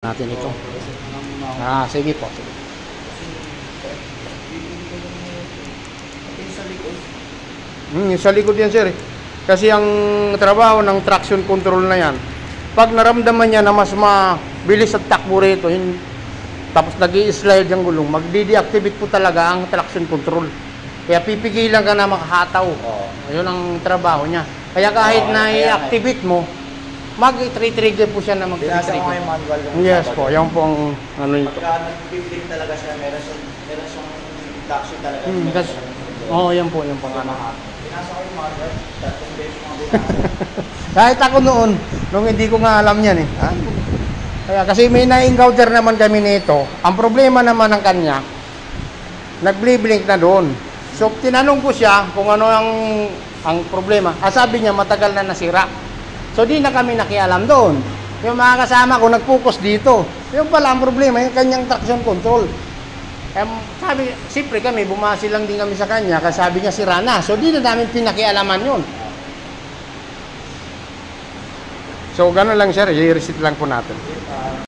Natin ito. Sige po. Sige. Sa likod yan, sir. Kasi ang trabaho ng traction control na yan, pag naramdaman niya na mas mabilis ang takbo rito, tapos nag-i-slide yung gulong, magdi-deactivate po talaga ang traction control. Kaya pipigilan ka na makahataw. Ayun ang trabaho niya. Kaya kahit na i-activate mo, mag-trigger po siya na Binasa ko yung manual. Yes po, yan po ang ano nito. Pagka nag-flip talaga siya, meron siyang traction talaga. Yan po, yan po. Binasa ko yung manual, 3 beses mga binasa. Kahit ako noon, nung hindi ko nga alam yan eh. Kaya kasi may na-encounter naman kami nito. Ang problema naman ng kanya, nag-blink na doon. So tinanong ko siya kung ano ang problema. Sabi niya matagal na nasira. So di na kami nakialam doon. Yung mga kasama ko nag-focus dito. Yung pala ang problema, yung kanyang traction control. Sabi, siyempre kami, bumasi lang din kami sa kanya kasi sabi niya sira na. So di na namin pinakialaman yun. So gano'n lang sir, i-reset lang po natin.